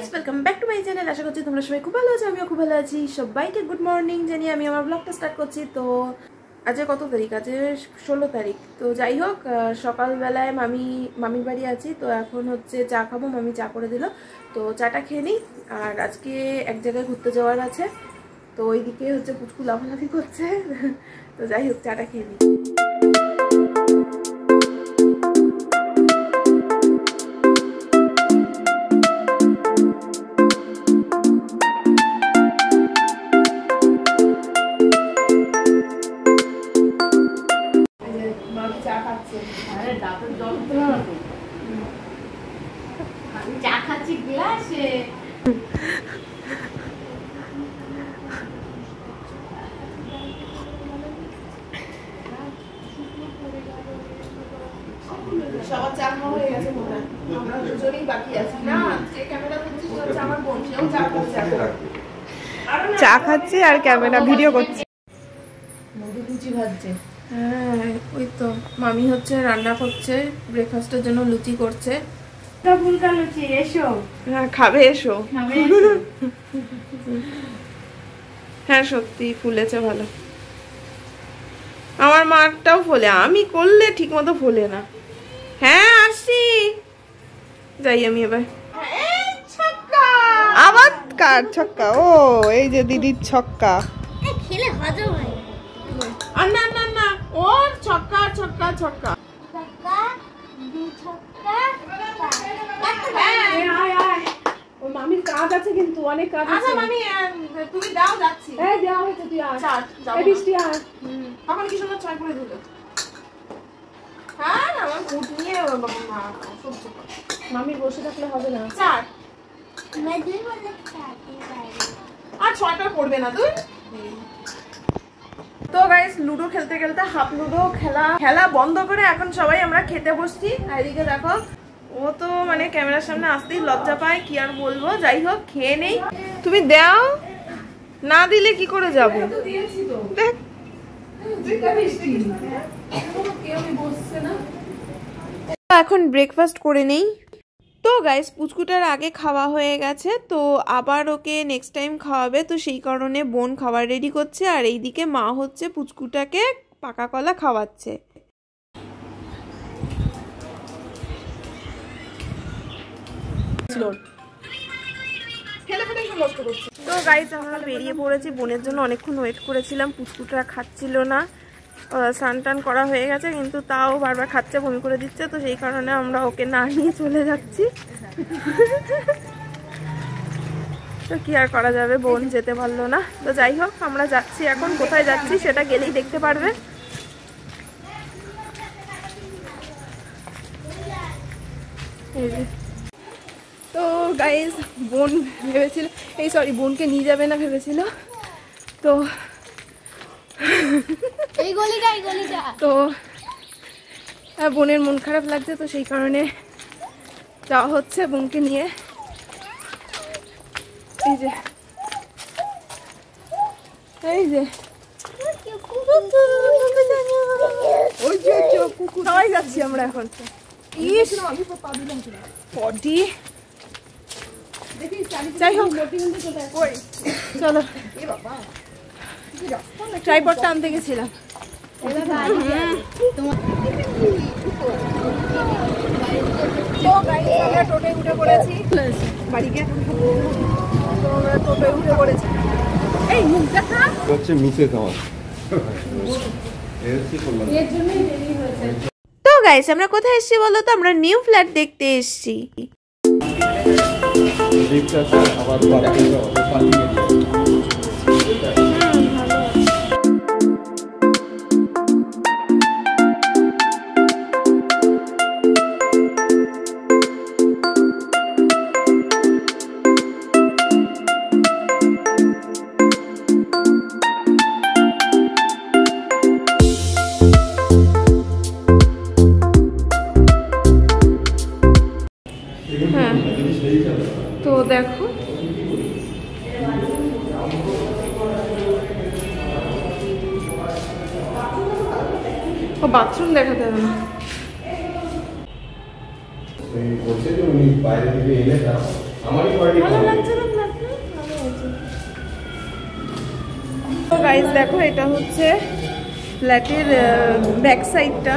Guys, welcome back to my channel. আশা করছি তোমরা সবাই খুব ভালো আছো, আমিও খুব ভালো আছি। সবাইকে গুড মর্নিং জানিয়ে আমি আমার ব্লগটা স্টার্ট করছি। তো আজকে কত তারিখ? আজকে 16 তারিখ। তো যাই হোক, সকালবেলায় মামির বাড়ি আছি। তো এখন হচ্ছে চা খাবো, মামি চা করে দিল। তো চাটা খেয়ে নিই। আর আজকে এক জায়গায় ঘুরতে যাওয়ার আছে, তো ওইদিকে হচ্ছে পুচকু লাফালাফি করছে। তো যাই হোক, চাটা খেয়ে নিই। চা খাচ্ছি গ্লাসে। সবার চা খাওয়া হয়ে গেছে মনে হয়, আমরা দুজনেই বাকি আছি। না, যে ক্যামেরা করছে সে হচ্ছে আমার বোন, সেও চা খাচ্ছে। চা খাচ্ছে আর ক্যামেরা ভিডিও করছে। মুড়ি লুচি ভাজছে। হ্যাঁ, ওই তো মামি হচ্ছে রান্না করছে, ব্রেকফাস্টের জন্য লুচি করছে। ফুলকা লুচি, এসো। হ্যাঁ, খাবে, এসো। হ্যাঁ, সত্যি ফুলেছে ভালো। আমার মারটাও ফোলে, আমি করলে ঠিক মতো ফোলে না। হ্যাঁ, আসছি, যাই আমি এবার। আবার কার ছক্কা? ও, এই যে দিদির ছক্কা। খেলে হজম হয়। আর না না না, ওর ছক্কা ছক্কা ছক্কা। ও মামির কাজ আছে, কিন্তু অনেক কাজ আছে। আচ্ছা মামি, তুমি দাও, যাচ্ছি। এই দাও, হচ্ছে তুই আর এই বৃষ্টি আর তখন কি সুন্দর ছয় করে দিল। হ্যাঁ, আমার মুড নিয়ে সহ্য কর। মামি বসে থাকলে হবে না। চার আর ছয়টা পড়বে না তুই। তো গাইস, লুডো খেলতে খেলতে হাফ লুডো খেলা বন্ধ করে এখন সবাই আমরা খেতে বসছি। আর এদিকে দেখো, ও তো মানে ক্যামেরার সামনে আসতেই লজ্জা পায়, কি আর বলবো। যাই হোক, খেয়ে নেই। তুমি দাও, না দিলে কি করে যাবো? দেখ, এখন ব্রেকফাস্ট করে নেই। তো গাইস, পুচকুটার আগে খাওয়া হয়ে গেছে, তো আবার ওকে নেক্সট টাইম খাওয়াবে। তো সেই কারণে বোন খাবার রেডি করছে, আর এইদিকে মা হচ্ছে পুচকুটাকে পাকা কলা খাওয়াচ্ছে। তো গাইস, আমরা বেরিয়ে পড়েছি। বোনের জন্য অনেকক্ষণ ওয়েট করেছিলাম, পুচকুটা খাচ্ছিল না। স্নান টান করা হয়ে গেছে, কিন্তু তাও বারবার খাচ্ছে, বমি করে দিচ্ছে। তো সেই কারণে আমরা ওকে না নিয়ে চলে যাচ্ছি। তো কি আর করা যাবে, বোন যেতে পারলো না। তো যাই হোক, আমরা যাচ্ছি। এখন কোথায় যাচ্ছি সেটা গেলেই দেখতে পারবে। তো গাইস, বোন ভেবেছিল, বোনকে নিয়ে যাবে না ভেবেছিল। তো তো বোনের মন খারাপ লাগছে, তো সেই কারণে যাওয়া হচ্ছে বোনকে নিয়ে। এই যে সবাই যাচ্ছি আমরা এখন। যাই হোক, চলো, ট্রাইপডটা আনতে গেছিলাম। আমরা টোটোয় উঠে পড়েছি বাড়িকে। তো আমরা টোটোয় উঠে পড়েছি। এই মুখ দেখা হচ্ছে মিসেস আমার, এর জন্যই দেরি হয়েছে। তো গাইস, আমরা কোথায় এসেছি বলো তো? আমরা নিউ ফ্ল্যাট দেখতে এসেছি। হ্যাঁ, তো দেখো, ও বাথরুম দেখাতে হবে না। বলছে যে উনি বাইরে থেকে এলে ভালো লাগছে না ফ্ল্যাটটা? ভালো হয়েছে। তো গাইস দেখো, এটা হচ্ছে ফ্ল্যাটের ব্যাক সাইডটা।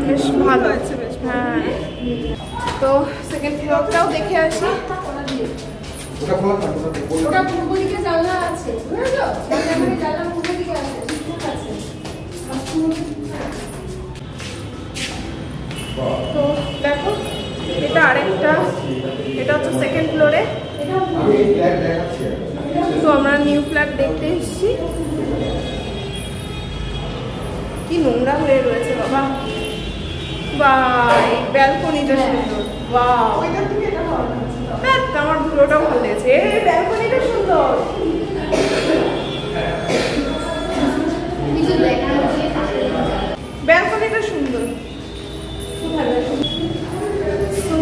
বেশ ভালো আছে, বেশ। হ্যাঁ, তো সেকেন্ড ফ্লোরটাও দেখে আসি। ওটা পূর্ব দিকে জানলা আছে, বুঝেছো? জানলা পূর্ব দিকে আছে, ঠিক আছে। তো দেখো, এটা আরেকটা, এটা হচ্ছে সেকেন্ড ফ্লোরে। তো আমরা নিউ ফ্ল্যাট দেখতে এসেছি। কি নোংরা হয়ে রয়েছে বাবা। বাই, ব্যালকনিটা সুন্দর। বাহ, আমার ধুলোটাও ভালো লেগেছে। ব্যালকনিটা সুন্দর। ব্যালকনিটা সুন্দর, খুব ভালো লাগছে। তো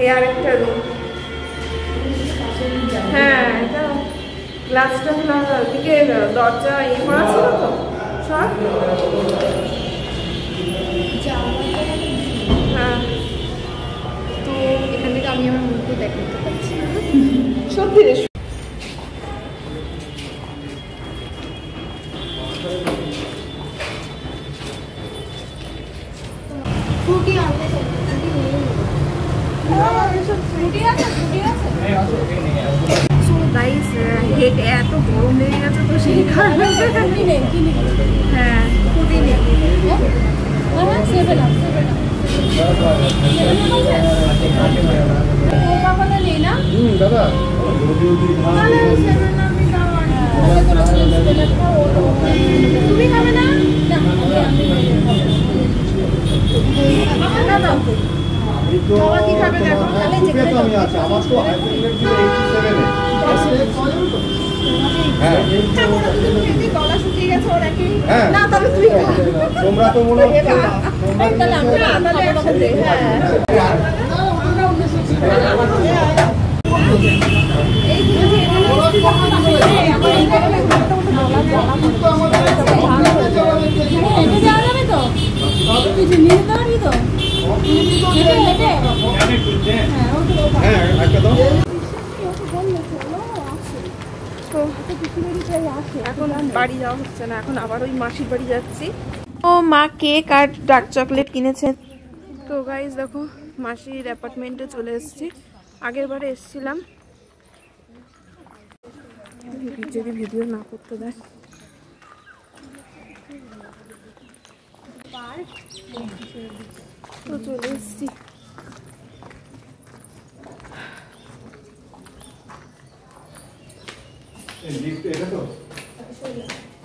এই আরেকটা রুম। হ্যাঁ, এটা গ্লাসটা দিকে দরজা ইয়ে করা ছিল তো সব। হ্যাঁ, তো এখান থেকে আমি আমার মুখও দেখতে পাচ্ছি। সত্যি রে। ফ্রুটি আনতে গাইস, হেঁটে এত গরম লেগে গেছে, তো সেই কারণে হ্যাঁ খুবই নেই। তুমি খাবে না? বাবা কি খাবে দেখো? গলা শুকিয়ে গেছে ওর একই। না তাহলে তুই তোমরা তো মনে হচ্ছে এখন বাড়ি যাওয়া হচ্ছে না, এখন আবার ওই মাসির বাড়ি যাচ্ছি। ও মা কেক আর ডার্ক চকলেট কিনেছে। তো গাইস দেখো, মাসির অ্যাপার্টমেন্টে চলে এসেছি। আগের বারে এসেছিলাম, যদি ভিডিও না করতে দেয়। তো চলে এসেছি।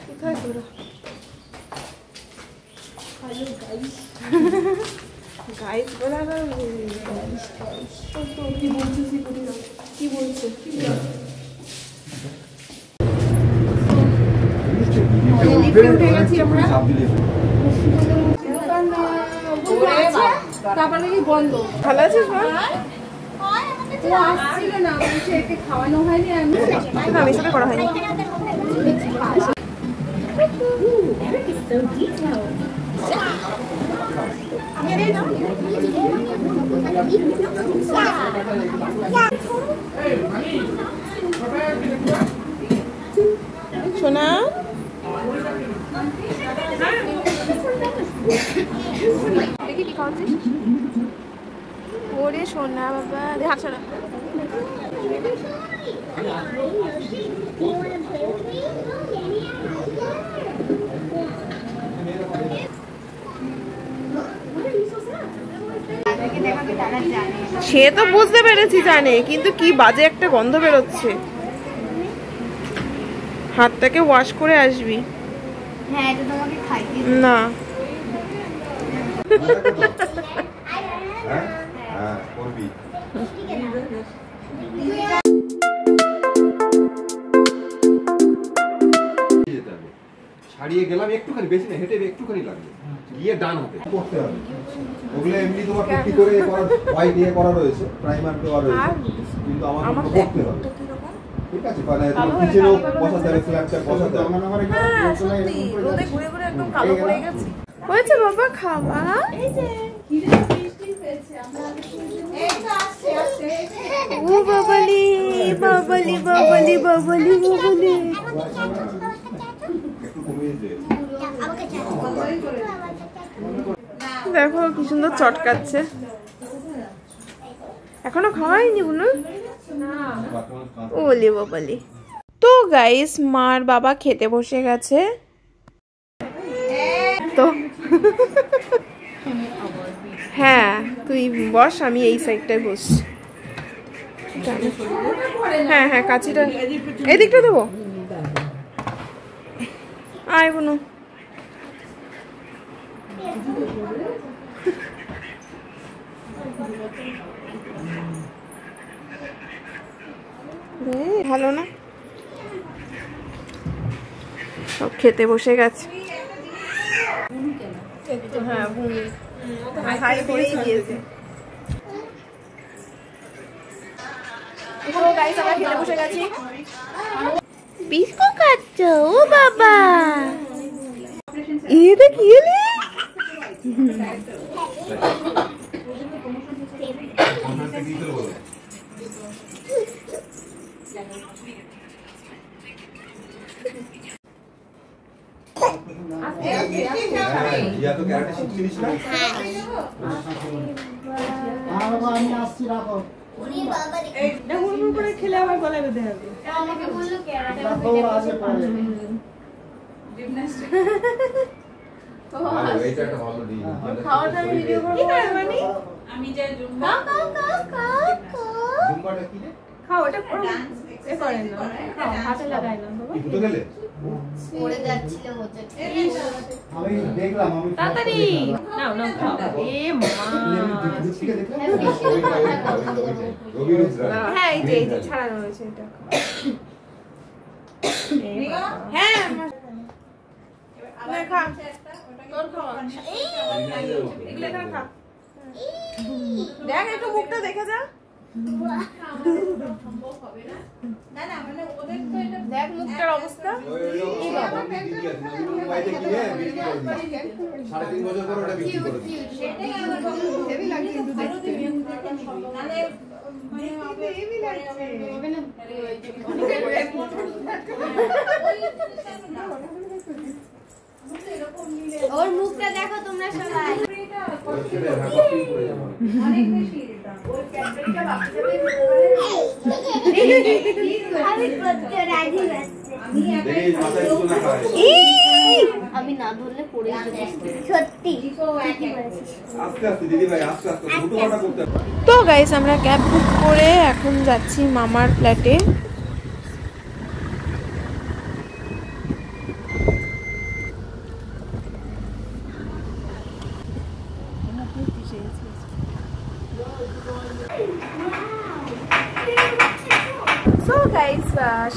কোথায় তোরা? গাইস বলা কি বলছিস? কি বলছে? উঠে গেছি আমরা। তারপরে কি বন্ধ? ভালো আছিস মা? আসছিল না, বলছে একে খাওয়ানো হয়নি। আমি সাথে করা হয়নি। সোনা দেখি কি খাওয়াচ্ছিস? ওরে সোনা বাবা, দে হাত ছাড়া। সে তো বুঝতে পেরেছি, জানে, কিন্তু কি বাজে একটা গন্ধ বেরোচ্ছে। হাতটাকে ওয়াশ করে আসবি। হ্যাঁ, এটা তোমাকে খাইতে না। হ্যাঁ করবি। ছাড়িয়ে গেলাম একটুখানি, বেশি না, হেঁটে একটুখানি লাগবে, গিয়ে ডান হাতে করতে হবে। ওগুলো এমনি তোমার কি করে হোয়াইট দিয়ে করা রয়েছে, প্রাইমার দেওয়া রয়েছে, কিন্তু আমার করতে হবে। ঠিক আছে, মানে তোমার কিচেনেও বসাতে হবে, ফ্ল্যাটটা বসাতে হবে। হ্যাঁ সত্যি, রোদে ঘুরে ঘুরে একদম কালো পড়ে গেছে। হয়েছে বাবা খাওয়া? ও বাবালি বাবালি বাবালি বাবালি বাবালি। দেখো কি সুন্দর চটকাচ্ছে। এখনো খাওয়াইনি বুনু? ওলে বাবালি। তো গাইস মার বাবা খেতে বসে গেছে। তো হ্যাঁ তুই বস, আমি এই সাইডটায় বসছি। হ্যাঁ হ্যাঁ কাচিটা এদিকটা দেবো। আয় বুনু। ভালো না, সব খেতে বসে গেছে। হ্যাঁ হাই করেই দিয়েছে। আমরা খেতে বসে গেছি। বিস্কুট খাচ্ছ? ও বাবা এটা কি এলে? খেলে আবার গলায় বেঁধে হবে। হাতে লাগাই না পড়ে যাচ্ছিল হচ্ছে। আমি দেখলাম আমি তাড়াতাড়ি নাও নাও খাও। এ মা হ্যাঁ এই যে ছাড়ানো হয়েছে এটা। হ্যাঁ খা তোর খাওয়া এগুলো খা। দেখ একটু মুখটা দেখে যা। দেখ মুখটার অবস্থা। ওর মুখটা দেখো তোমরা সবাই। আমি না ধরলে পড়ে যাবে সত্যি। তো গাইস আমরা ক্যাব বুক করে এখন যাচ্ছি মামার ফ্ল্যাটে।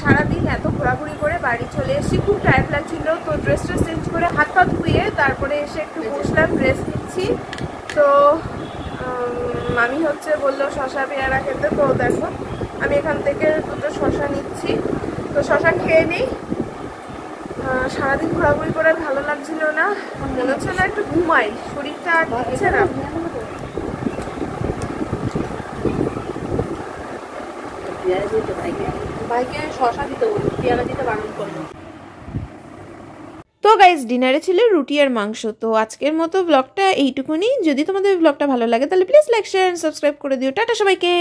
সারাদিন এত ঘোরাঘুরি করে বাড়ি চলে এসেছি, খুব টায়ার্ড লাগছিল। তো ড্রেসটা চেঞ্জ করে হাত পা ধুয়ে তারপরে এসে একটু বসলাম, ড্রেস নিচ্ছি। তো মামি হচ্ছে বললো শশা পেয়ারা খেতে। তো দেখো আমি এখান থেকে দুটো শশা নিচ্ছি। তো শশা খেয়ে নিই। সারাদিন ঘোরাঘুরি করে ভালো লাগছিল না, মনে হচ্ছে না একটু ঘুমাই, শরীরটা আর দিচ্ছে না। তো গাইস ডিনারে ছিল রুটি আর মাংস। তো আজকের মতো ব্লগটা এইটুকুনি। যদি তোমাদের ব্লগটা ভালো লাগে তাহলে please like share and subscribe করে দিও। টাটা সবাইকে।